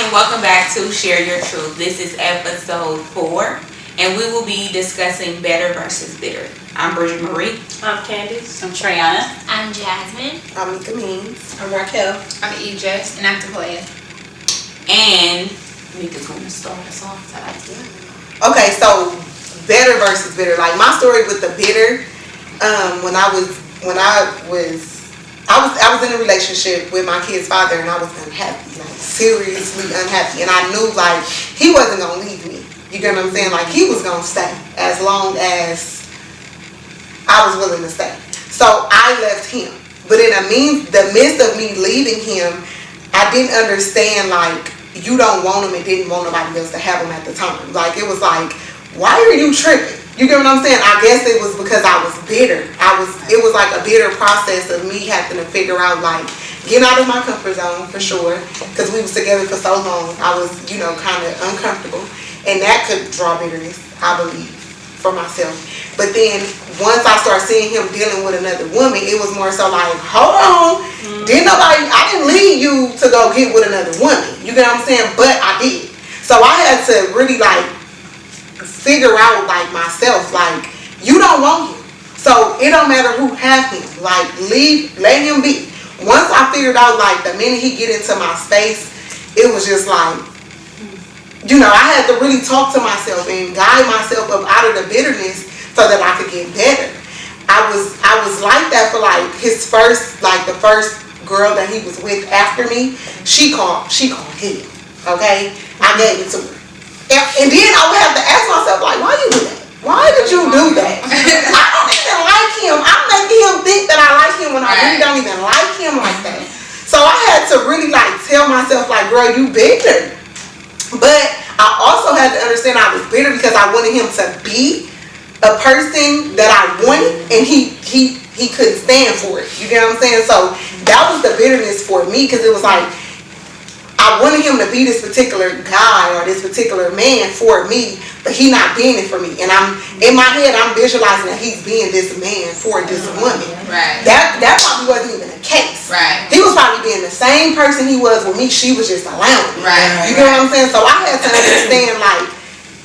and welcome back to Share Your Truth. This is episode 4, and we will be discussing better versus bitter. I'm Bridget Marie. I'm Candice. I'm Trayana. I'm Jasmine. I'm Mika Means. I'm Raquel. I'm EJ. And I'm Takoya. And Mika's going to start us off today. Okay, so better versus bitter. Like my story with the bitter, when I was in a relationship with my kid's father, and I was unhappy, like seriously unhappy, and I knew like he wasn't gonna leave me. You get what I'm saying? Like he was gonna stay as long as I was willing to stay. So I left him, but in the midst of me leaving him, I didn't understand like you don't want him and didn't want nobody else to have him at the time. Like it was like, why are you tripping? You get what I'm saying? I guess it was because I was bitter. It was like a bitter process of me having to figure out like getting out of my comfort zone for sure, because we was together for so long. I was, kind of uncomfortable, and that could draw bitterness, I believe, for myself. But then once I started seeing him dealing with another woman, it was more so like, hold on, I didn't leave you to go get with another woman. You get what I'm saying? But I did. So I had to really like figure out like myself, like you don't want him, so it don't matter who have him, like let him be. Once I figured out like the minute he get into my space, it was just like, I had to really talk to myself and guide myself up out of the bitterness so that I could get better. I was like that for like the first girl that he was with after me. She called him, okay? I gave it to her. And then I would have to ask myself, like, why you do that? Why did you do that? I don't even like him. I'm making him think that I like him when I really don't even like him like that. So I had to really, like, tell myself, like, girl, you bitter. But I also had to understand I was bitter because I wanted him to be a person that I wanted, and he couldn't stand for it. You get what I'm saying? So that was the bitterness for me, because it was like, I wanted him to be this particular guy or this particular man for me, but he not being it for me. And I'm in my head, I'm visualizing that he's being this man for this woman. Right. That probably wasn't even the case. Right. He was probably being the same person he was with me. She was just allowing me. Right. You know what I'm saying? So I had to understand like,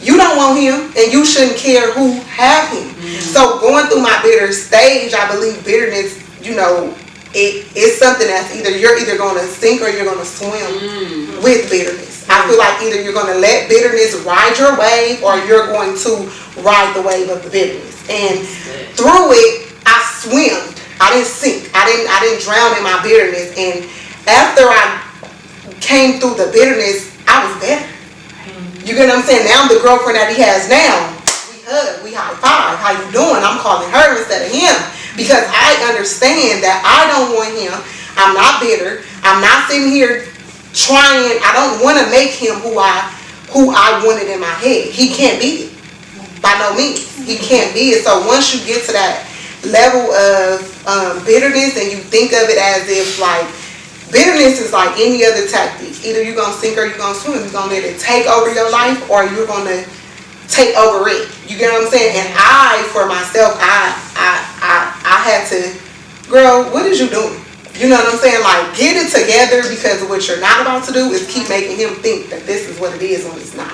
you don't want him, and you shouldn't care who have him. So going through my bitter stage, I believe bitterness, it's something that's you're either going to sink or you're going to swim with bitterness. I feel like either you're going to let bitterness ride your wave, or you're going to ride the wave of the bitterness. And through it, I swimmed. I didn't sink. I didn't drown in my bitterness. And after I came through the bitterness, I was better. You get what I'm saying? Now the girlfriend that he has now, we hug, we high five. How you doing? I'm calling her instead of him. Because I understand that I don't want him. I'm not bitter. I'm not sitting here trying. I don't want to make him who I wanted in my head. He can't be it. By no means. He can't be it. So once you get to that level of bitterness, and you think of it as if like, bitterness is like any other tactic. Either you're going to sink or you're going to swim. You're going to let it take over your life, or you're going to take over it. You get what I'm saying? And for myself, I had to, girl, what is you doing? You know what I'm saying? Like, get it together, because what you're not about to do is keep making him think that this is what it is when it's not.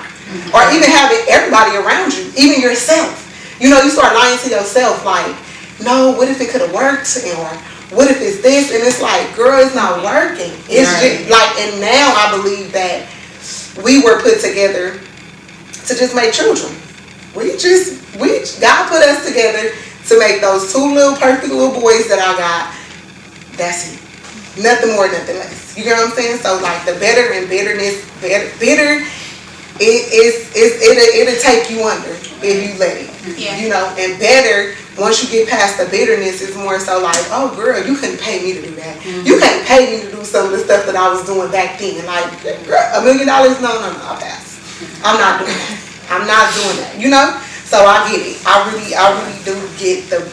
Or even having everybody around you, even yourself. You start lying to yourself like, no, what if it could have worked? Or what if it's this? And it's like, girl, it's not working. It's just like, and now I believe that we were put together to just make children. God put us together to make those 2 little perfect little boys that I got. That's it. Nothing more, nothing less. You get what I'm saying? So like the better and bitterness, bitter, it'll take you under if you let it. Yeah. And better, once you get past the bitterness, it's more so like, oh girl, you couldn't pay me to do that. You can't pay me to do some of the stuff that I was doing back then. Like, girl, $1 million? No, I'll pass. I'm not doing that. I'm not doing that. So I get it. I really do get the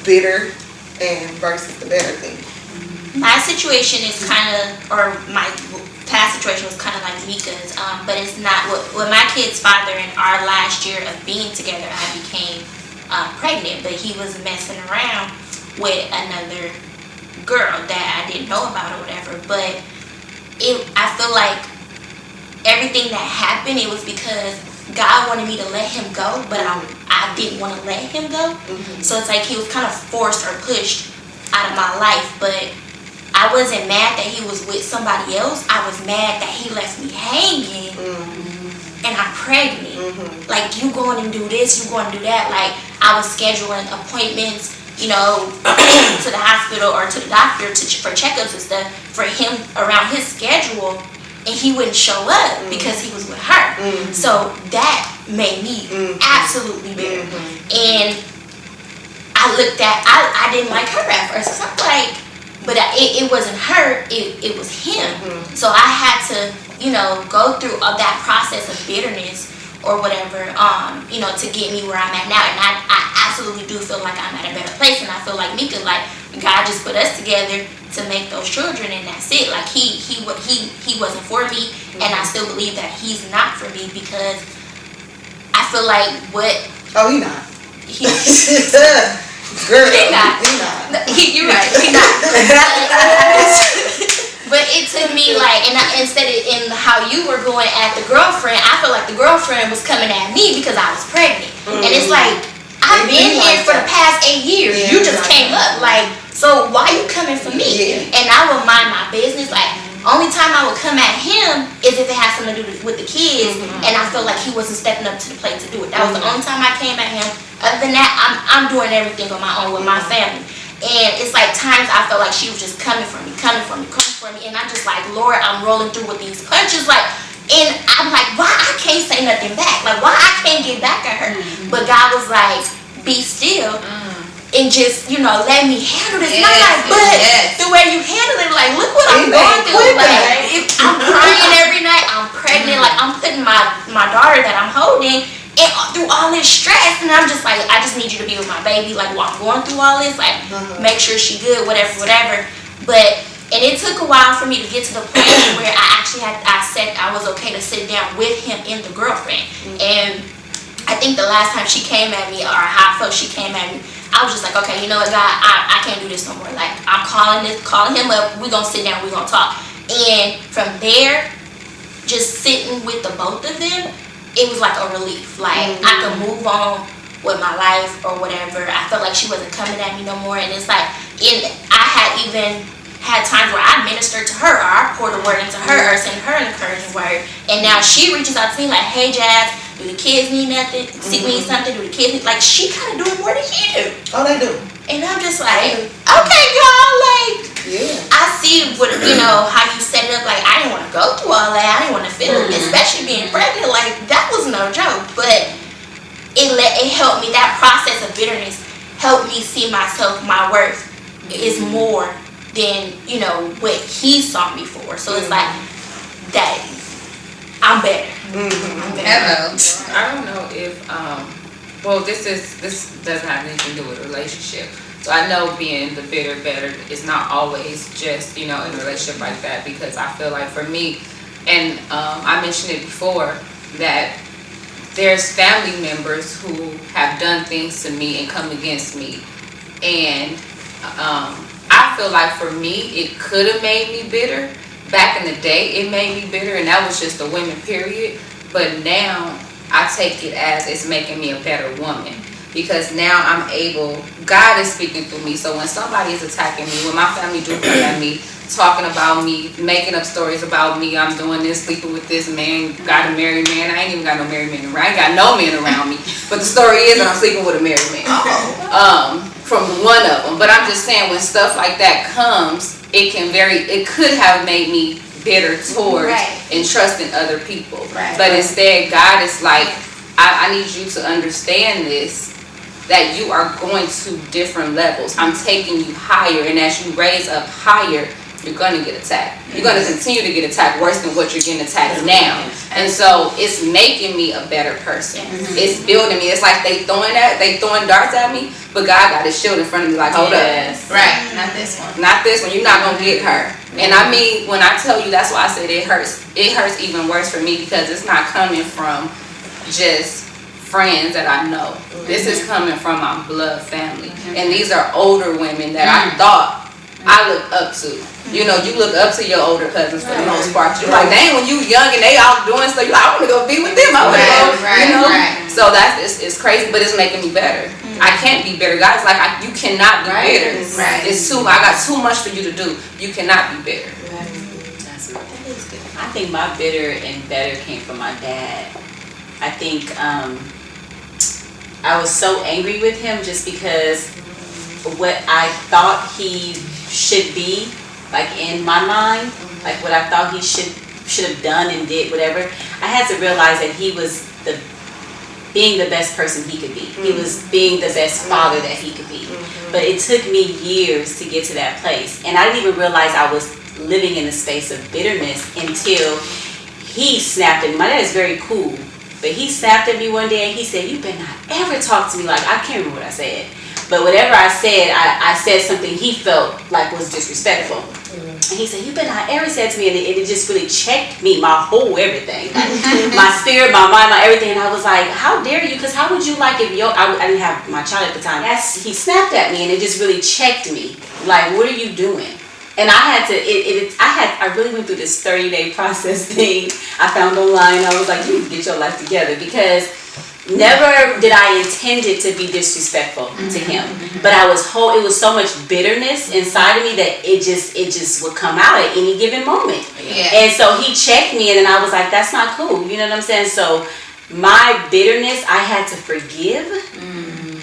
bitter and versus the better thing. My situation is or my past situation was kind of like Mika's, but it's not. With my kid's father, in our last year of being together, I became pregnant, but he was messing around with another girl that I didn't know about or whatever. But I feel like everything that happened, it was because God wanted me to let him go, but I didn't want to let him go. So it's like he was kind of forced or pushed out of my life, but I wasn't mad that he was with somebody else. I was mad that he left me hanging and I'm pregnant. Like, you going and do this, you going to do that. Like, I was scheduling appointments, you know, to the hospital or to the doctor for checkups and stuff for him around his schedule, and he wouldn't show up because he was with her. So that made me absolutely bitter. And I looked at, I didn't like her at first. So I'm like, but it wasn't her, it was him. So I had to, you know, go through all that process of bitterness or whatever, you know, to get me where I'm at now. And I absolutely do feel like I'm at a better place. And I feel like Mika, like, God just put us together to make those children, and that's it. Like, he wasn't for me, and I still believe that he's not for me, because I feel like what... Oh, he not. Girl, he not. You're right, he not. But it took me, like, and instead of in how you were going at the girlfriend, I feel like the girlfriend was coming at me because I was pregnant. And it's like, I've been here for the past 8 years. You just came up, like, so why you coming for me? And I would mind my business. Like, only time I would come at him is if it has something to do with the kids, and I felt like he wasn't stepping up to the plate to do it. That was the only time I came at him. Other than that, I'm doing everything on my own with my family. And it's like times I felt like she was just coming for me. And I'm just like, Lord, I'm rolling through with these punches. Like, and I'm like, why I can't say nothing back? Like, why I can't get back at her? But God was like, be still and just, you know, let me handle this. And I'm like, but the way you handle it, like, look what I'm going through. Like, I'm crying every night. I'm pregnant. Like, I'm putting my daughter that I'm holding and through all this stress, and I'm just like, I just need you to be with my baby, like, while I'm going through all this, like, make sure she good, whatever. But, and it took a while for me to get to the point where I said I was okay to sit down with him and the girlfriend. And I think the last time she came at me, or how I felt she came at me, I was just like, okay, you know what, God, I can't do this no more. Like, I'm calling him up, we're gonna sit down, we're gonna talk. And from there, just sitting with the both of them, it was like a relief. Like, I could move on with my life or whatever. I felt like she wasn't coming at me no more. And it's like, I had even had times where I ministered to her, or I poured a word into her, or sent her an encouraging word. And now she reaches out to me like, hey, Jazz, do the kids need nothing? Need something? Do the kids need... Like, she kind of doing more than he do. Oh, they do. And I'm just like, okay, y'all, like, I see what, you know, how you set it up. Like, I didn't want to go through all that. I didn't want to feel it, especially being pregnant. Like, that was no joke. But it helped me. That process of bitterness helped me see myself, my worth is more than, you know, what he saw me for. So it's like that I'm better. Hello. I don't know if well, this doesn't have anything to do with a relationship. So I know being the bitter better is not always just, you know, in a relationship like that, because I feel like for me, and I mentioned it before, that there's family members who have done things to me and come against me, and I feel like for me it could have made me bitter. Back in the day it made me bitter, and that was just the women, period. But now I take it as it's making me a better woman, because now I'm able, God is speaking through me. So when somebody is attacking me, when my family do come at me, talking about me, making up stories about me, I'm doing this, sleeping with this man, got a married man. I ain't even got no married man around. I ain't got no men around me. But the story is that I'm sleeping with a married man. From one of them. But I'm just saying, when stuff like that comes, it could have made me bitter towards and trusting other people. But instead, God is like, I need you to understand this, that you are going to different levels. I'm taking you higher, and as you raise up higher, you're going to get attacked. You're going to continue to get attacked worse than what you're getting attacked now. And so it's making me a better person. It's building me. It's like they throwing darts at me, but God got his shield in front of me like, hold up. Right, not this one. Not this one. You're not going to get her. And I mean, when I tell you, that's why I said it hurts. It hurts even worse for me, because it's not coming from just friends that I know. This is coming from my blood family. And these are older women that I thought I looked up to. You know, you look up to your older cousins for the most part. You're like, dang, when you young and they all doing stuff, you're like, I want to go be with them. I want to go, Right, you know. right. So it's crazy, but it's making me better. I can't be bitter. God's like, you cannot be bitter. Right. It's I got too much for you to do. You cannot be bitter. I think my bitter and better came from my dad. I think I was so angry with him just because what I thought he should be, like in my mind, like what I thought he should have done and did, whatever. I had to realize that he was being the best person he could be. He was being the best father that he could be. But it took me years to get to that place. And I didn't even realize I was living in a space of bitterness until he snapped at me. My dad is very cool, but he snapped at me one day and he said, you better not ever talk to me like, I can't remember what I said. But whatever I said, I said something he felt like was disrespectful. And he said, you better not ever say it to me. And it just really checked me, my whole everything. Like, my spirit, my mind, my everything. And I was like, how dare you? Because how would you like if I didn't have my child at the time. He snapped at me and it just really checked me. Like, what are you doing? And I had to, I really went through this 30-day process thing I found online. I was like, you need to get your life together, because never did I intend it to be disrespectful to him. But it was so much bitterness inside of me that it just would come out at any given moment. Yeah. And so he checked me, and then I was like, that's not cool. You know what I'm saying? So my bitterness, I had to forgive.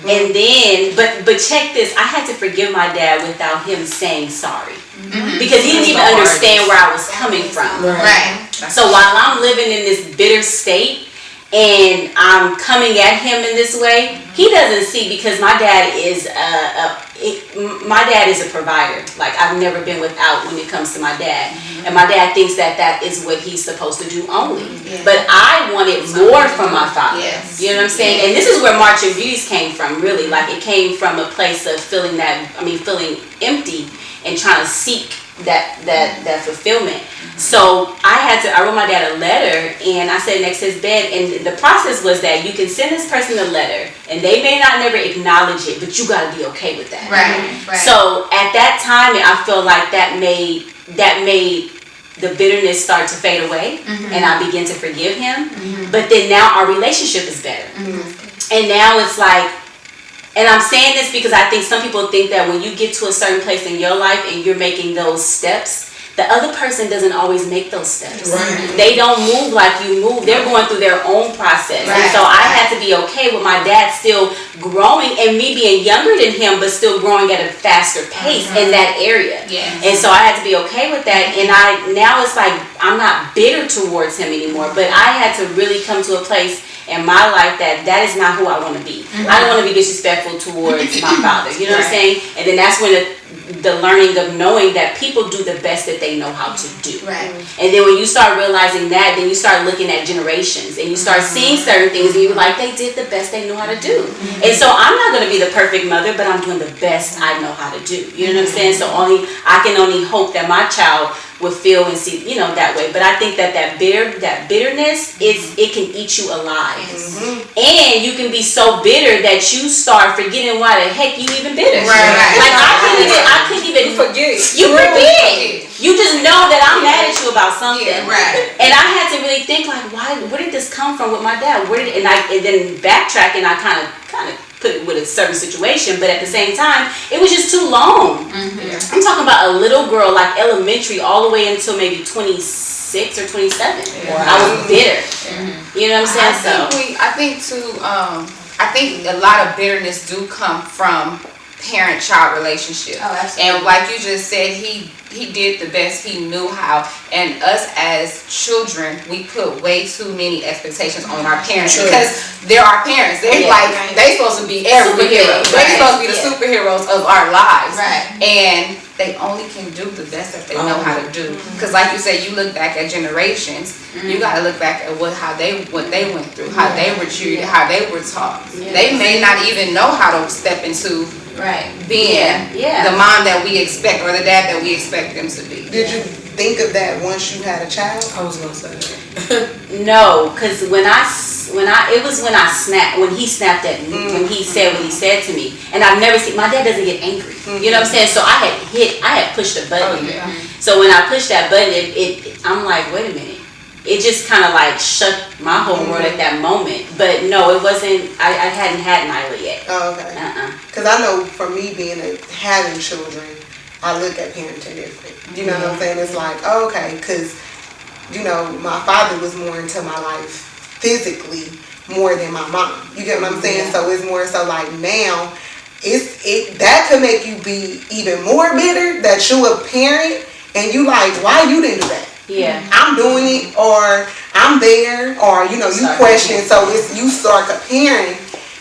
And then, but check this, I had to forgive my dad without him saying sorry. Because he didn't even understand where I was coming from. Right. So while I'm living in this bitter state and I'm coming at him in this way, he doesn't see, because my dad is a provider. Like, I've never been without when it comes to my dad. And my dad thinks that is what he's supposed to do only. But I wanted more from my father. Yes. You know what I'm saying? And this is where March of Beauties came from, really. Like, it came from a place of feeling empty and trying to seek that fulfillment. So I wrote my dad a letter, and I sat next to his bed, and the process was that you can send this person a letter and they may not never acknowledge it, but you got to be okay with that. Right. So at that time, I feel like that made the bitterness start to fade away, and I began to forgive him. But then now our relationship is better. And now it's like, and I'm saying this because I think some people think that when you get to a certain place in your life and you're making those steps, the other person doesn't always make those steps. Right. They don't move like you move. They're going through their own process. Right. And so I had to be okay with my dad still growing and me being younger than him, but still growing at a faster pace in that area. Yes. And so I had to be okay with that. And now it's like I'm not bitter towards him anymore, but I had to really come to a place in my life that is not who I want to be. I don't want to be disrespectful towards my father. You know what I'm saying? And then that's when the learning of knowing that people do the best that they know how to do. Right. And then when you start realizing that, then you start looking at generations and you start seeing certain things and you're like, they did the best they knew how to do. And so I'm not going to be the perfect mother, but I'm doing the best I know how to do. You know what I'm saying? So I can only hope that my child will feel and see, that way. But I think that bitterness, it can eat you alive. And you can be so bitter that you start forgetting why the heck you even bitter. Right. Like I couldn't even forget. You forget. You just know that I'm mad at you about something. Yeah, right. And I had to really think like, where did this come from with my dad? And then backtrack, and I kind of put it with a certain situation, but at the same time, it was just too long. I'm talking about a little girl, like elementary, all the way until maybe 26 or 27. Wow. I was bitter. You know what I'm saying? I think a lot of bitterness do come from parent-child relationship. Oh, absolutely. And like you just said, he did the best he knew how. And us as children, we put way too many expectations on our parents because they're our parents. They're they supposed to be everything. Superheroes. They're supposed to be the superheroes of our lives. Right. And they only can do the best that they know how to do. Because like you said, you look back at generations, you got to look back at what they went through, how they were treated, how they were taught. They may not even know how to step into being the mom that we expect or the dad that we expect them to be. Did you think of that once you had a child? I was gonna say that. No, because when he snapped at me, when he said what he said to me, and I've never seen, my dad doesn't get angry. You know what I'm saying? So I had pushed a button. So when I pushed that button, I'm like, wait a minute. It just kind of like shut my whole world at that moment. But no, it wasn't, I hadn't had Nyla yet. Oh, okay. Because I know for me having children, I look at parenting different. You know what I'm saying? It's like, oh, okay, because, you know, my father was more into my life physically more than my mom. You get what I'm saying? Yeah. So it's more so like now, that could make you be even more bitter that you a parent and you like, why you didn't do that? Yeah. I'm doing it, or I'm there, or you know, you question. So it's you start comparing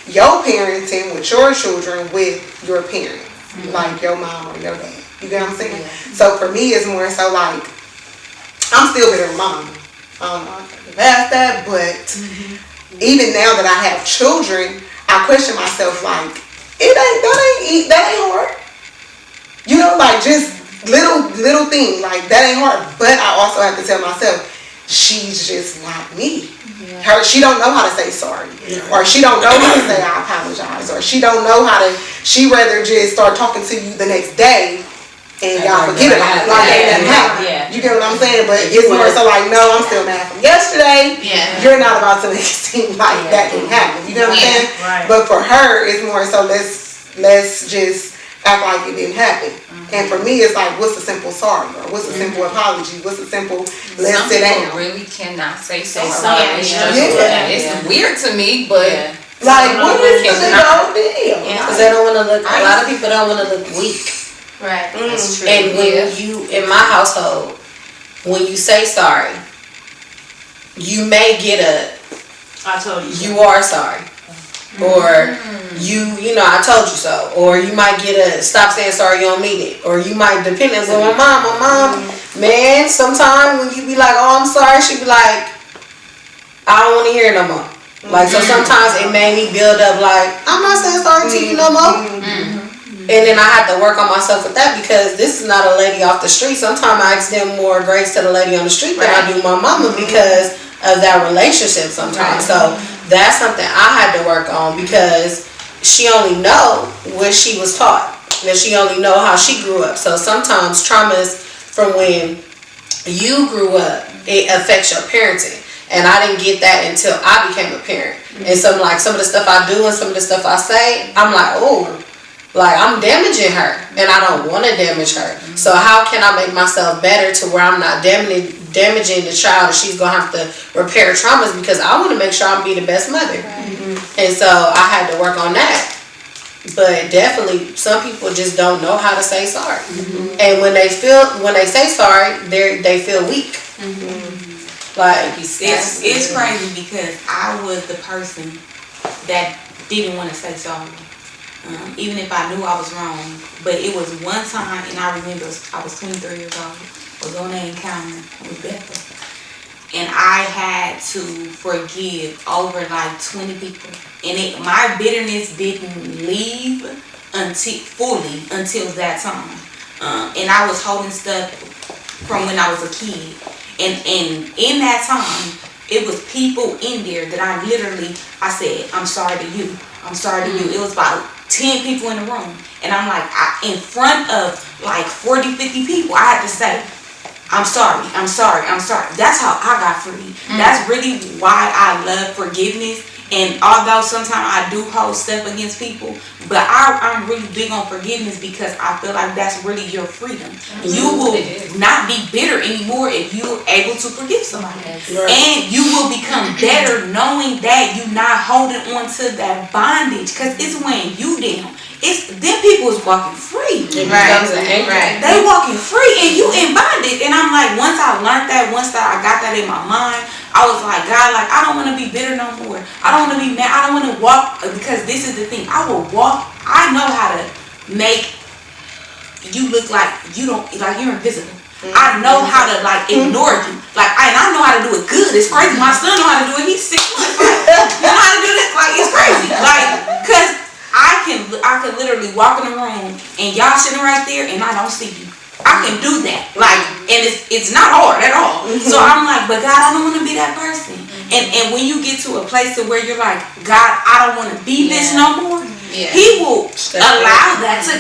your parenting with your children with your parents, like your mom or your dad. You get what I'm saying? Yeah. So for me, it's more so like I'm still bitter with mom. I don't know if I can pass that, but even now that I have children, I question myself like, that ain't hard. You know, like just little thing like that ain't hard. But I also have to tell myself, she's just not me. Yeah. She don't know how to say sorry, or she don't know how to say I apologize, or she don't know how to. She rather just start talking to you the next day, and y'all forget about it. Like that happened. Yeah. You get what I'm saying? But it's more so like, no, I'm still mad from yesterday. Yeah. You're not about to make it seem like that didn't happen. You get what I'm saying? Right. But for her, it's more so let's just act like it didn't happen. And for me, it's like, what's a simple sorry, or what's a simple apology? What's a simple let's sit down? Some people really cannot say sorry. It's weird to me, but like, what is the big old deal? Because they don't want to look. A lot of people don't want to look weak. Right. That's true. And when you, in my household, when you say sorry, you may get I told you. You are sorry. Or you know, I told you so. Or you might get a stop saying sorry, you don't mean it. Or you might, depending on my mom, man, sometimes when you be like, oh, I'm sorry, she be like, I don't want to hear it no more. Like, so sometimes it made me build up like, I'm not saying sorry to you no more. And then I had to work on myself with that, because this is not a lady off the street. Sometimes I extend more grace to the lady on the street than I do my mama because of that relationship sometimes. So that's something I had to work on, because she only know what she was taught, and she only know how she grew up. So sometimes traumas from when you grew up, it affects your parenting. And I didn't get that until I became a parent. And some of the stuff I do and some of the stuff I say, I'm like, oh, like I'm damaging her, and I don't want to damage her. So how can I make myself better to where I'm not damaging the child, and she's gonna have to repair traumas, because I want to make sure I'm be the best mother. And so I had to work on that. But definitely, some people just don't know how to say sorry, and when they say sorry, they feel weak. Like it's crazy, because I was the person that didn't want to say sorry. Even if I knew I was wrong. But it was one time, and I remember I was 23 years old, was on an encounter with Bethel, and I had to forgive over like 20 people, and my bitterness didn't leave until that time, and I was holding stuff from when I was a kid, and in that time, it was people in there that I said, I'm sorry to you. I'm sorry to you. It was about 10 people in the room. And I'm like, in front of like 40, 50 people, I had to say, I'm sorry. That's how I got free. That's really why I love forgiveness. And although sometimes I do hold stuff against people, but I'm really big on forgiveness, because I feel like that's really your freedom. You will not be bitter anymore if you're able to forgive somebody. And you will become better knowing that you're not holding on to that bondage, because it's when you down. It's them people is walking free. Right. They walking free, and you in bondage. And I'm like, once I learned that, I got that in my mind, I was like, God, like, I don't want to be bitter no more. I don't want to be mad. I don't want to walk, because this is the thing. I will walk. I know how to make you look like you don't, like you're invisible. I know how to like ignore you. Like, and I know how to do it good. It's crazy. My son know how to do it. He's 6 months. You know how to do this? Like, it's crazy. Like, cause I can literally walk in the room and y'all sitting right there and I don't see you. I can do that. Like, and it's not hard at all. So I'm like, but God, I don't want to be that person. And when you get to a place to where you're like, God, I don't want to be this no more, He will allow that to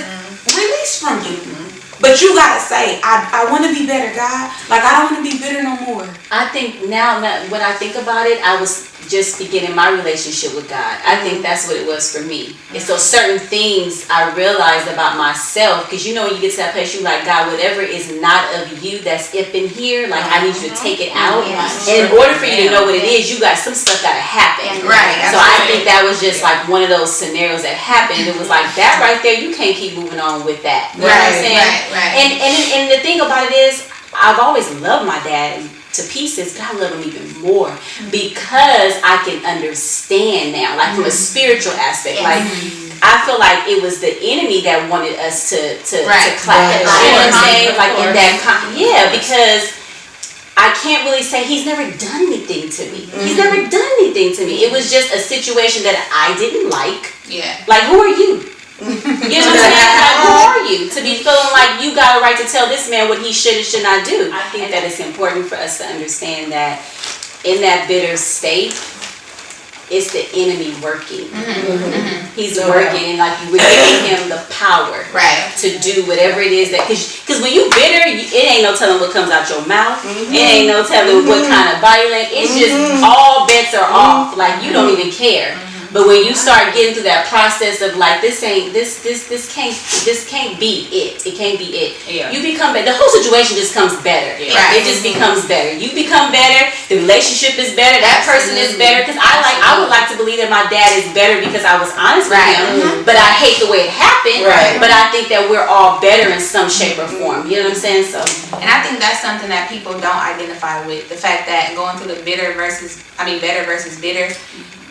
release from you. But you gotta say, I want to be better, God. Like, I don't want to be bitter no more. I think now when I think about it, I was just beginning my relationship with God. I think that's what it was for me. And so certain things I realized about myself, because you know when you get to that place, you like, God, whatever is not of you that's up in here, like I need you to take it out. And in order for you to know what it is, you got some stuff gotta happen. Right. So I think that was just like one of those scenarios that happened. It was like that right there, you can't keep moving on with that. You know what I'm saying? Right. And the thing about it is, I've always loved my dad to pieces, but I love him even more because I can understand now, like from a spiritual aspect. Like I feel like it was the enemy that wanted us to clap. You know what I'm saying? Like in that, because I can't really say he's never done anything to me. He's never done anything to me. It was just a situation that I didn't like. Yeah. Like, who are you? You know what I'm saying? Like, who are you to be feeling like you got a right to tell this man what he should and should not do? I think that it's important for us to understand that in that bitter state, it's the enemy working. He's working, and like you were giving him the power to do whatever it is that, because when you bitter, it ain't no telling what comes out your mouth. It ain't no telling what kind of body language. It's just all bets are off. Like you don't even care. But when you start getting through that process of like this can't be it. It can't be it. Yeah. You become better. The whole situation just comes better. Yeah. Right. It just becomes better. You become better. The relationship is better. That person is better. Because I would like to believe that my dad is better because I was honest with him. But I hate the way it happened. Right. But I think that we're all better in some shape or form. You know what I'm saying? So. And I think that's something that people don't identify with. The fact that going through the better versus bitter.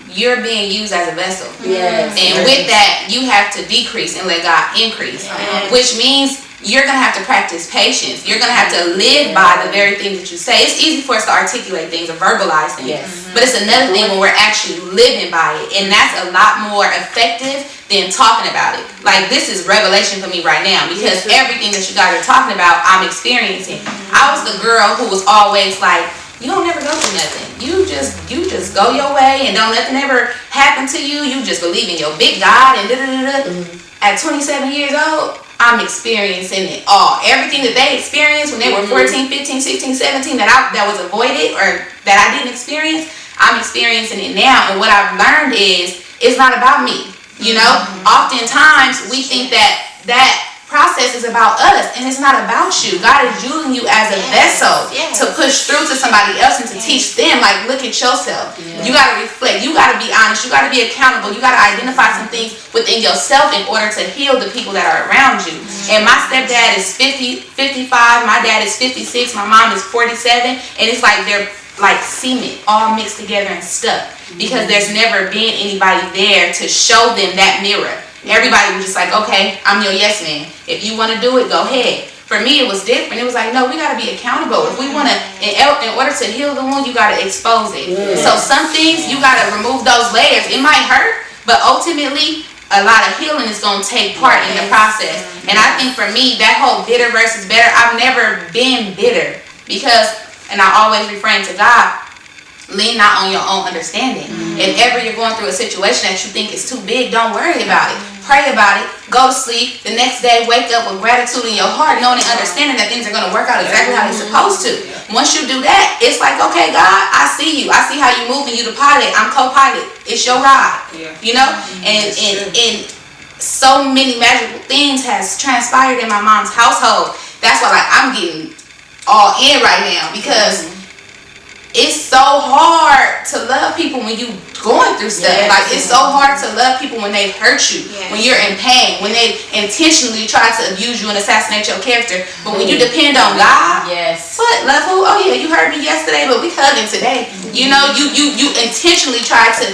You're being used as a vessel. Yes. And with that, you have to decrease and let God increase. Which means you're going to have to practice patience. You're going to have to live by the very things that you say. It's easy for us to articulate things or verbalize things. But it's another thing when we're actually living by it. And that's a lot more effective than talking about it. Like, this is revelation for me right now. Because everything that you guys are talking about, I'm experiencing. I was the girl who was always like, you don't never go through nothing. You just go your way and don't nothing ever happen to you. You just believe in your big God and At 27 years old, I'm experiencing it all. Everything that they experienced when they were 14, 15, 16, 17 that was avoided or that I didn't experience, I'm experiencing it now. And what I've learned is it's not about me. You know, oftentimes we think that process is about us, and it's not about you. God is using you as a vessel to push through to somebody else and to teach them, like, look at yourself. You got to reflect. You got to be honest. You got to be accountable. You got to identify some things within yourself in order to heal the people that are around you. And my stepdad is 55. My dad is 56. My mom is 47. And it's like they're like cement all mixed together and stuck because there's never been anybody there to show them that mirror. Everybody was just like, okay, I'm your yes man. If you want to do it, go ahead. For me, it was different. It was like, no, we got to be accountable. If we want to, in order to heal the wound, you got to expose it. So some things, you got to remove those layers. It might hurt, but ultimately, a lot of healing is going to take part in the process. And I think for me, that whole bitter versus better, I've never been bitter because, and I always refrain to God, lean not on your own understanding. If ever you're going through a situation that you think is too big, don't worry about it. Pray about it. Go to sleep. The next day, wake up with gratitude in your heart, knowing and understanding that things are going to work out exactly how they're supposed to. Once you do that, it's like, okay, God, I see you. I see how you move and you the pilot. I'm co-pilot. It's your ride. You know? And so many magical things has transpired in my mom's household. That's why, like, I'm getting all in right now because it's so hard to love people when you going through stuff. Like, it's so hard to love people when they've hurt you, when you're in pain, when they intentionally try to abuse you and assassinate your character. But when you depend on God, what, love who? Oh yeah, you hurt me yesterday, but we hugging today. You know, you intentionally try to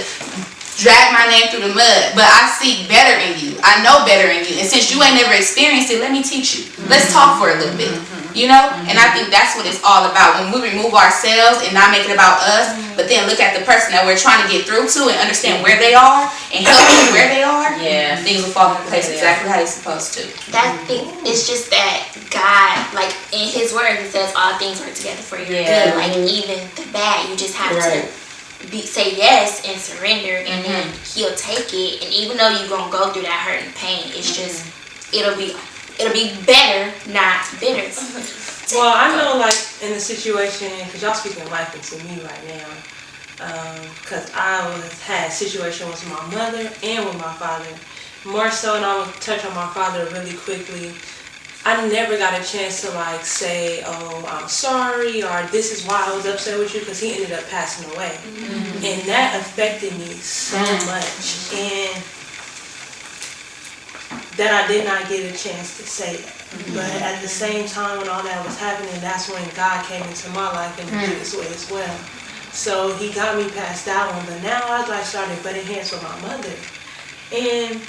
drag my name through the mud, but I see better in you. I know better in you. And since you ain't never experienced it, let me teach you. Let's talk for a little bit. You know? And I think that's what it's all about. When we remove ourselves and not make it about us, but then look at the person that we're trying to get through to and understand where they are and help them where they are, things will fall into place exactly how they're supposed to. That thing, it's just that God, like in His Word, He says all things work together for your good. Like even the bad, you just have to say yes and surrender, and then He'll take it. And even though you're gonna go through that hurt and pain, it's just it'll be it'll be better, not bitter. Well, I know, like, in the situation, because y'all speaking life into me right now, because had a situation with my mother and with my father. More so, and I'm going to touch on my father really quickly. I never got a chance to, like, say, oh, I'm sorry, or this is why I was upset with you, because he ended up passing away. And that affected me so much. And that I did not get a chance to say that. But at the same time when all that was happening, that's when God came into my life in the biggest way as well. So he got me past that one, but now I like started butting heads with my mother. And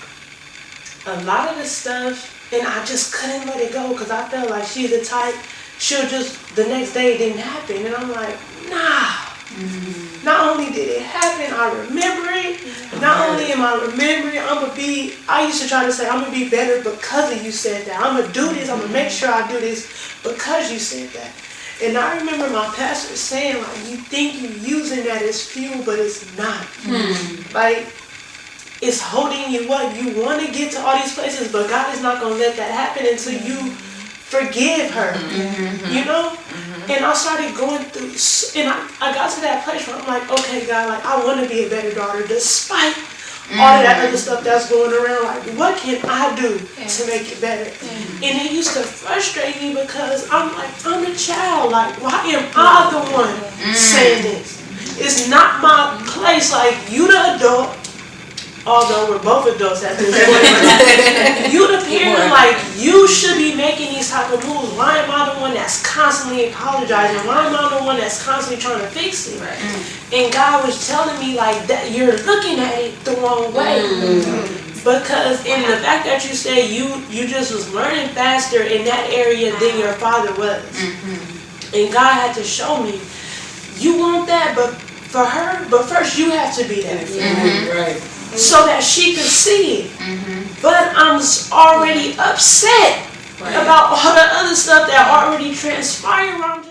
a lot of the stuff, and I just couldn't let it go because I felt like she's the type, she'll just, the next day it didn't happen. And I'm like, nah. Not only did it happen, I remember it. Not only am I remembering, I used to try to say, I'm going to be better because of you said that. I'm going to do this, I'm going to make sure I do this because you said that. And I remember my pastor saying, like, you think you're using that as fuel, but it's not. Like, it's holding you up. You want to get to all these places, but God is not going to let that happen until you forgive her, you know? And I started going through, and I got to that place where I'm like, okay, God, like, I want to be a better daughter despite all of that other stuff that's going around. Like, what can I do to make it better? And it used to frustrate me because I'm like, I'm a child. Like, why am I the one saying this? It's not my place. Like, you the adult. Although we're both adults at this point, you the parent, like, you should be making these type of moves. Why am I the one that's constantly apologizing? Why am I the one that's constantly trying to fix it? And God was telling me, like, that you're looking at it the wrong way. Because in the fact that you say you just was learning faster in that area than your father was. And God had to show me, you want that, but for her, but first you have to be that. Right. So that she could see it. But I'm already upset about all the other stuff that already transpired.